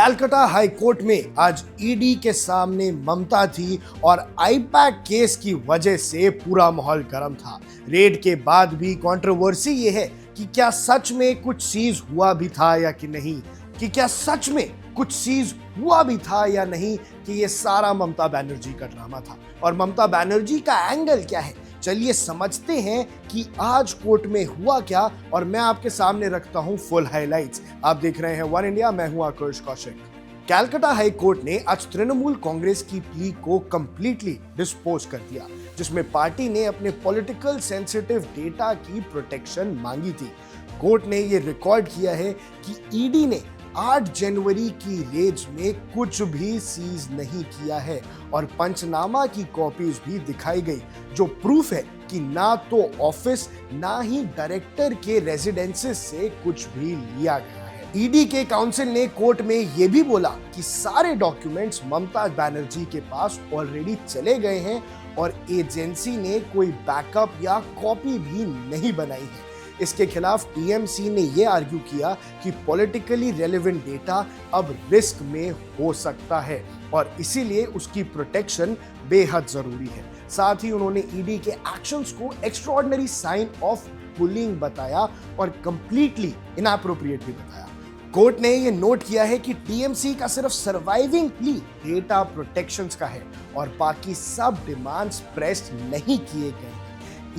Calcutta high court में आज ED के सामने ममता थी और आईपैक केस की वजह से पूरा माहौल गर्म था। रेड के बाद भी कंट्रोवर्सी ये है कि क्या सच में कुछ सीज हुआ भी था या कि नहीं, कि ये सारा ममता बनर्जी का ड्रामा था और ममता बनर्जी का एंगल क्या है। चलिए समझते हैं कि आज कोर्ट में हुआ क्या और मैं आपके सामने रखता हूं फुल हाइलाइट्स। आप देख रहे हैं वन इंडिया, मैं हूं आकर्ष कौशिक। कलकत्ता हाई कोर्ट ने आज तृणमूल कांग्रेस की प्ली को कंप्लीटली डिस्पोज कर दिया, जिसमें पार्टी ने अपने पॉलिटिकल सेंसिटिव डेटा की प्रोटेक्शन मांगी थी। कोर्ट ने यह रिकॉर्ड किया है कि ईडी ने 8 जनवरी की रेज में कुछ भी सीज नहीं किया है और पंचनामा की कॉपीज भी दिखाई गई, जो प्रूफ है कि ना तो ऑफिस ना ही डायरेक्टर के रेजिडेंसेस से कुछ भी लिया गया है। ईडी के काउंसिल ने कोर्ट में यह भी बोला कि सारे डॉक्यूमेंट्स ममता बनर्जी के पास ऑलरेडी चले गए हैं और एजेंसी ने कोई बैकअप या कॉपी भी नहीं बनाई है। इसके खिलाफ टीएमसी ने यह आर्ग्यू किया कि पॉलिटिकली रेलेवेंट डेटा अब रिस्क में हो सकता है और इसीलिए उसकी प्रोटेक्शन बेहद जरूरी है। साथ ही उन्होंने ईडी के एक्शंस को एक्स्ट्राऑर्डिनरी साइन ऑफ बुलिंग बताया और कंप्लीटली इनएप्रोप्रिएट भी बताया। कोर्ट ने यह नोट किया है कि टीएमसी का सिर्फ सर्वाइविंग प्ली डेटा प्रोटेक्शंस का है और बाकी सब डिमांड्स प्रेस नहीं किए गए हैं।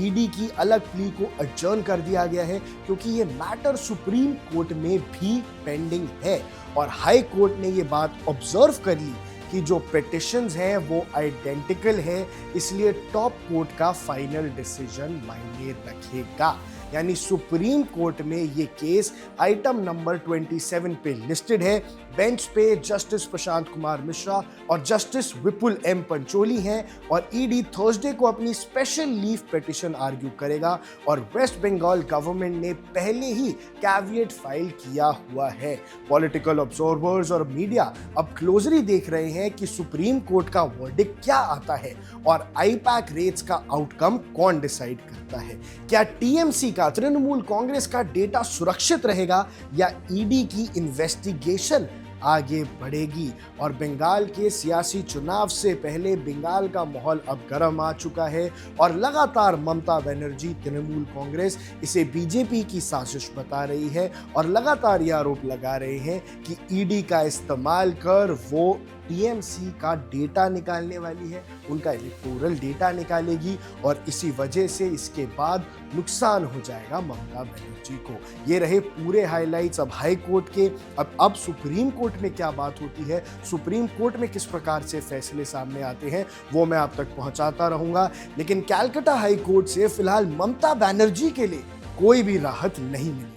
ईडी की अलग प्ली को अडजर्न कर दिया गया है क्योंकि ये मैटर सुप्रीम कोर्ट में भी पेंडिंग है और हाई कोर्ट ने ये बात ऑब्जर्व कर ली कि जो पिटिशंस हैं वो आइडेंटिकल है, इसलिए टॉप कोर्ट का फाइनल डिसीजन मायने रखेगा। यानी सुप्रीम कोर्ट में ये केस आइटम नंबर 27 पे लिस्टेड है। बेंच पे जस्टिस प्रशांत कुमार मिश्रा और जस्टिस विपुल एम पंचोली हैं और ईडी थर्सडे को अपनी स्पेशल लीव पिटिशन आर्ग्यू करेगा और वेस्ट बंगाल गवर्नमेंट ने पहले ही कैविएट फाइल किया हुआ है। पॉलिटिकल ऑब्जर्वर्स और मीडिया अब क्लोजली देख रहे हैं कि सुप्रीम कोर्ट का वर्डिक्ट क्या आता है और आईपैक रेट्स का आउटकम कौन डिसाइड करता है। क्या टीएमसी का, तृणमूल कांग्रेस का डेटा सुरक्षित रहेगा या ईडी की इन्वेस्टिगेशन आगे बढ़ेगी। और बंगाल के सियासी चुनाव से पहले बंगाल का माहौल अब गर्म आ चुका है और लगातार ममता बनर्जी, तृणमूल कांग्रेस इसे बीजेपी की साजिश बता रही है और लगातार यह आरोप लगा रहे हैं कि ईडी का इस्तेमाल कर वो टीएमसी का डेटा निकालने वाली है, उनका इलेक्टोरल डेटा निकालेगी और इसी वजह से इसके बाद नुकसान हो जाएगा ममता बनर्जी को। ये रहे पूरे हाइलाइट्स अब हाई कोर्ट के। अब सुप्रीम कोर्ट में क्या बात होती है, सुप्रीम कोर्ट में किस प्रकार से फैसले सामने आते हैं, वो मैं आप तक पहुंचाता रहूंगा। लेकिन कलकत्ता हाई कोर्ट से फिलहाल ममता बनर्जी के लिए कोई भी राहत नहीं मिली।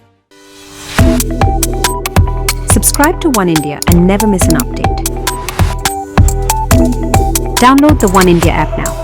Subscribe to One India and never miss an update. Download the One India app now.